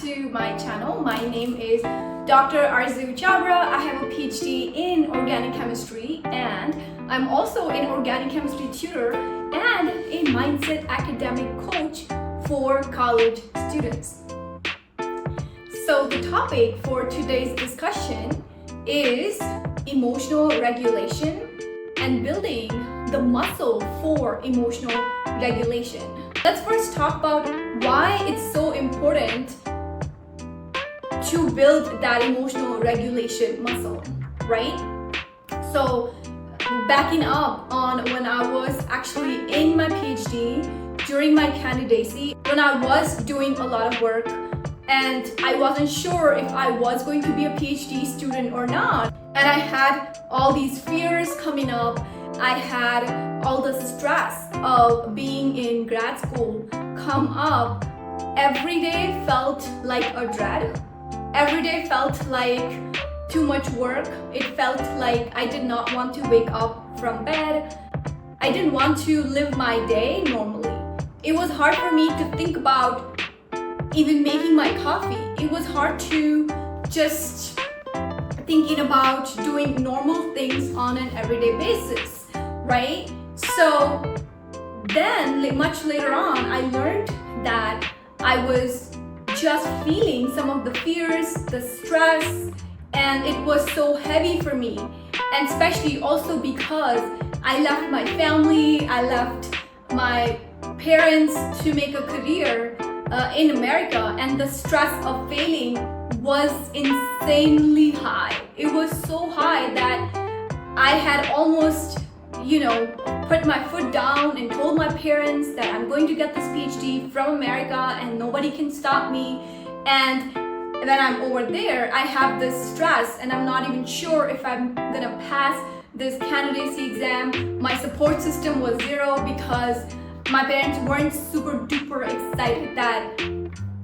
to my channel. My name is Dr. Arzoo Chhabra. I have a PhD in organic chemistry and I'm also an organic chemistry tutor and a mindset academic coach for college students. So the topic for today's discussion is emotional regulation and building the muscle for emotional regulation. Let's first talk about why it's so important to build that emotional regulation muscle, right? So backing up on when I was actually in my PhD, during my candidacy, when I was doing a lot of work and I wasn't sure if I was going to be a PhD student or not. And I had all these fears coming up. I had all the stress of being in grad school come up. Every day felt like a dread. Every day felt like too much work. It felt like I did not want to wake up from bed. I didn't want to live my day normally. It was hard for me to think about even making my coffee. It was hard to just thinking about doing normal things on an everyday basis, right? So then much later on, I learned that I was just feeling some of the fears, the stress, and it was so heavy for me. And especially also because I left my family, I left my parents to make a career in America, and the stress of failing was insanely high. It was so high that I had almost, put my foot down and told my parents that I'm going to get this PhD from America and nobody can stop me. And when I'm over there, I have this stress and I'm not even sure if I'm gonna pass this candidacy exam. My support system was zero because my parents weren't super duper excited that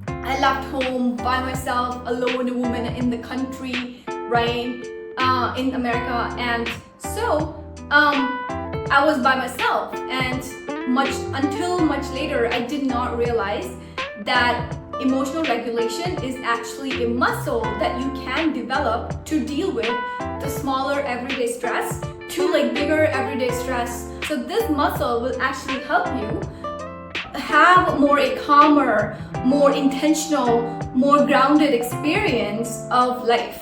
I left home by myself, alone, a woman in the country, right, in America. And so I was by myself, and until much later, I did not realize that emotional regulation is actually a muscle that you can develop to deal with the smaller everyday stress to bigger everyday stress. So this muscle will actually help you have a calmer, more intentional, more grounded experience of life.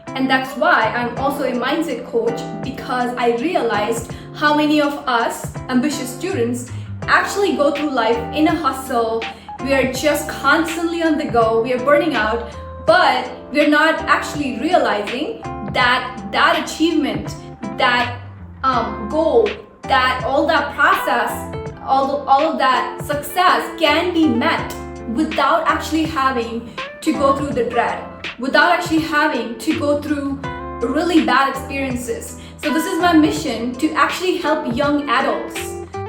And that's why I'm also a mindset coach, because I realized how many of us ambitious students actually go through life in a hustle. We are just constantly on the go, we are burning out, but we're not actually realizing that achievement, that goal, that all that process, all of that success can be met without actually having to go through the dread, without actually having to go through really bad experiences. So this is my mission, to actually help young adults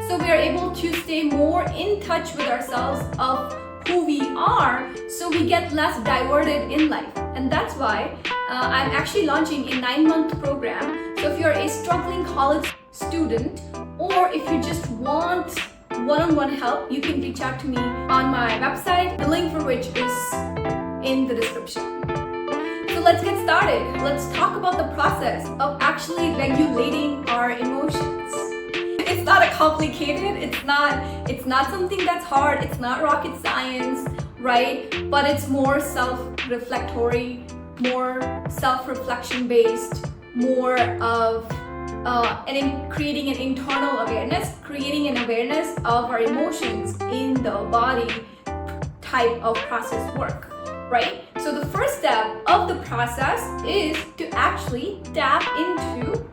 so we are able to stay more in touch with ourselves of who we are, so we get less diverted in life. And that's why I'm actually launching a 9-month program. So if you're a struggling college student, or if you just want one-on-one help, you can reach out to me on my website, the link for which is in the description. So let's get started. Let's talk about the process of actually regulating our emotions. It's not complicated, it's not something that's hard, it's not rocket science, right? But it's more self-reflectory, more self-reflection based, more of creating an internal awareness, creating an awareness of our emotions in the body type of process work, right? So the first step of the process is to actually tap into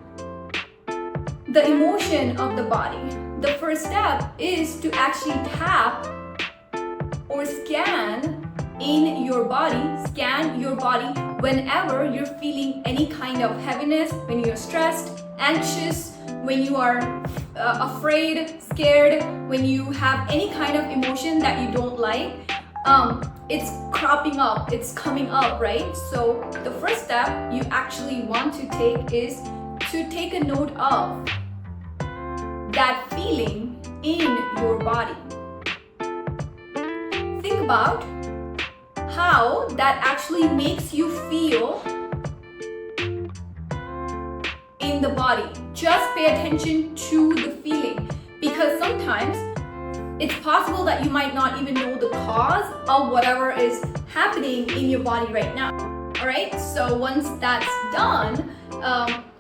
the emotion of the body. The first step is to actually tap or scan your body whenever you're feeling any kind of heaviness, when you're stressed, anxious, when you are afraid, scared, when you have any kind of emotion that you don't like. It's cropping up, it's coming up, right? So the first step you actually want to take is to take a note of that feeling in your body. Think about how that actually makes you feel in the body. Just pay attention to the feeling, because sometimes it's possible that you might not even know the cause of whatever is happening in your body right now. Alright, so once that's done,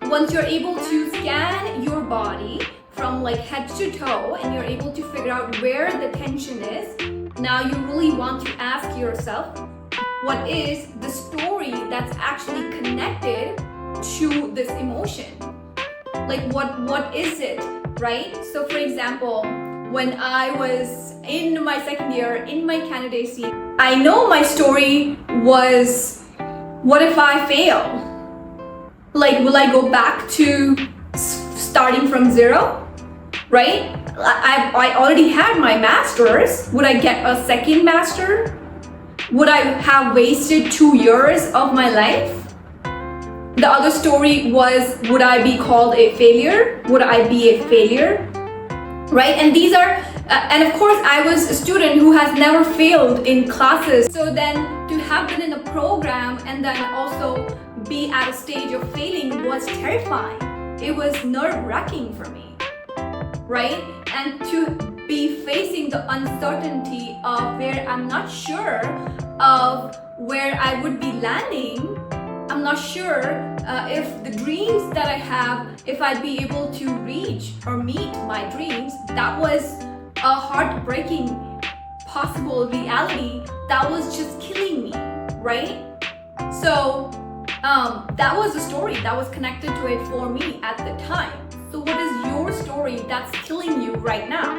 once you're able to scan your body from like head to toe and you're able to figure out where the tension is, now you really want to ask yourself, what is the story that's actually connected to this emotion? Like what is it, right? So for example, when I was in my second year in my candidacy, I know my story was, what if I fail? Like, will I go back to starting from zero, right? I already had my master's. Would I get a second master? Would I have wasted 2 years of my life? The other story was, would I be called a failure? Would I be a failure? Right? And these are, and of course I was a student who has never failed in classes. So then to have been in a program and then also be at a stage of failing was terrifying. It was nerve-wracking for me, right? And to be facing the uncertainty of where I'm not sure of where I would be landing. I'm not sure if the dreams that I have, if I'd be able to reach or meet my dreams. That was a heartbreaking possible reality that was just killing me, right? So that was the story that was connected to it for me at the time. So what is your story that's killing you right now?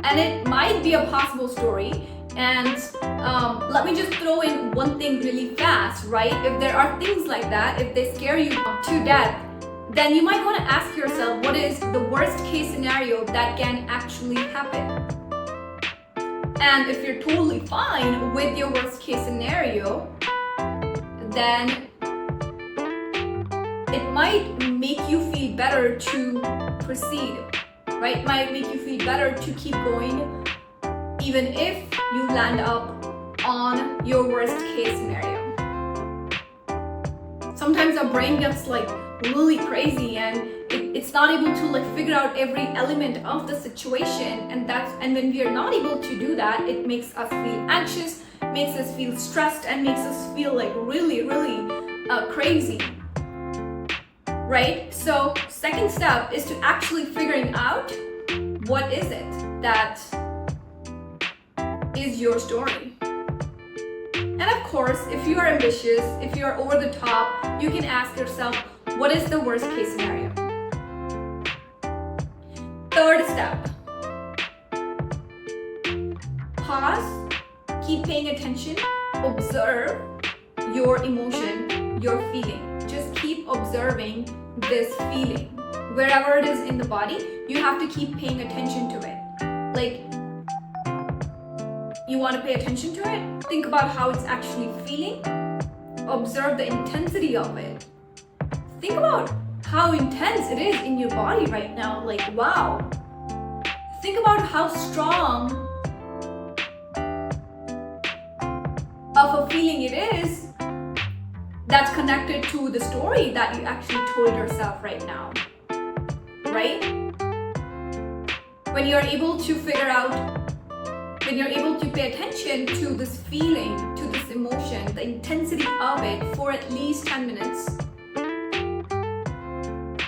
And it might be a possible story. And let me just throw in one thing really fast, right? If there are things like that, if they scare you to death, then you might want to ask yourself, what is the worst case scenario that can actually happen? And if you're totally fine with your worst case scenario, then it might make you feel better to proceed, right? It might make you feel better to keep going, even if you land up on your worst case scenario. Sometimes our brain gets like really crazy and it's not able to like figure out every element of the situation, and when we are not able to do that, it makes us feel anxious, makes us feel stressed, and makes us feel like really crazy, right? So second step is to actually figuring out what is it that is your story. And of course, if you are ambitious, if you are over the top, you can ask yourself, what is the worst case scenario? Third step, pause, keep paying attention, observe your emotion, your feeling. Just keep observing this feeling. Wherever it is in the body, you have to keep paying attention to it. Like, you want to pay attention to it, think about how it's actually feeling, observe the intensity of it. Think about how intense it is in your body right now, like wow. Think about how strong of a feeling it is that's connected to the story that you actually told yourself right now, right? When you're able to figure out, when you're able to pay attention to this feeling, to this emotion, the intensity of it for at least 10 minutes,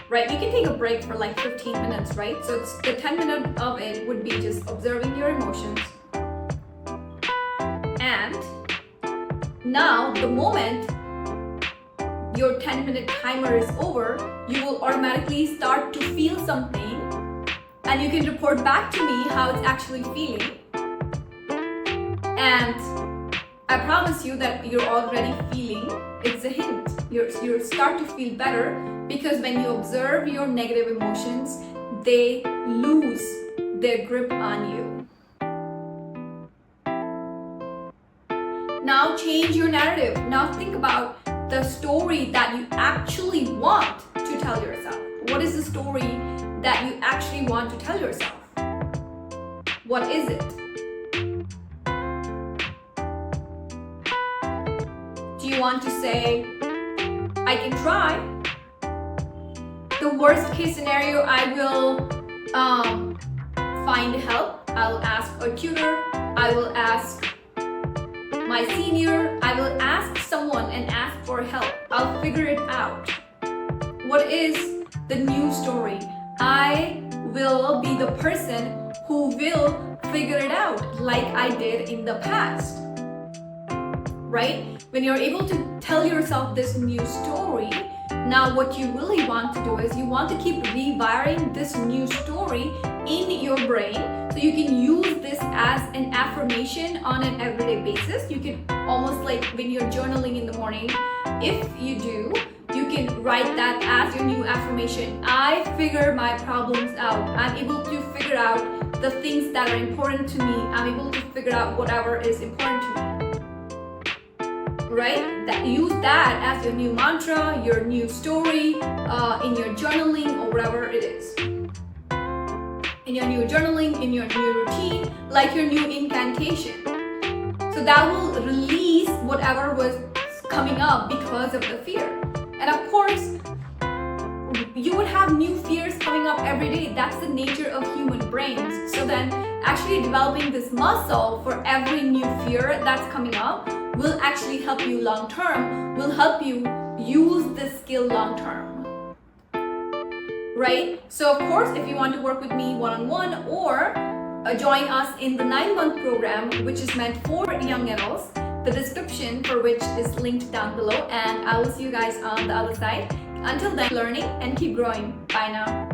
right? You can take a break for like 15 minutes, right? So it's the 10 minutes of it would be just observing your emotions. And now the moment your 10-minute timer is over, you will automatically start to feel something, and you can report back to me how it's actually feeling. And I promise you that you're already feeling, it's a hint. You start to feel better, because when you observe your negative emotions, they lose their grip on you. Now change your narrative. Now think about the story that you actually want to tell yourself. What is the story that you actually want to tell yourself? What is it? you want to say, I can try. The worst case scenario, I will find help. I'll ask a tutor. I will ask my senior. I will ask someone and ask for help. I'll figure it out. What is the new story? I will be the person who will figure it out like I did in the past. Right? When you're able to tell yourself this new story, now what you really want to do is you want to keep rewiring this new story in your brain so you can use this as an affirmation on an everyday basis. You can almost like when you're journaling in the morning, if you do, you can write that as your new affirmation. I figure my problems out. I'm able to figure out the things that are important to me. I'm able to figure out whatever is important to me. Right? Use that as your new mantra, your new story, in your journaling or whatever it is. In your new journaling, in your new routine, like your new incantation. So that will release whatever was coming up because of the fear. And of course, you would have new fears coming up every day. That's the nature of human brains. So then actually developing this muscle for every new fear that's coming up will actually help you long term, will help you use this skill long term. Right? So of course, if you want to work with me one-on-one or join us in the 9-month program, which is meant for young adults, the description for which is linked down below, and I will see you guys on the other side. Until then, keep learning and keep growing. Bye now.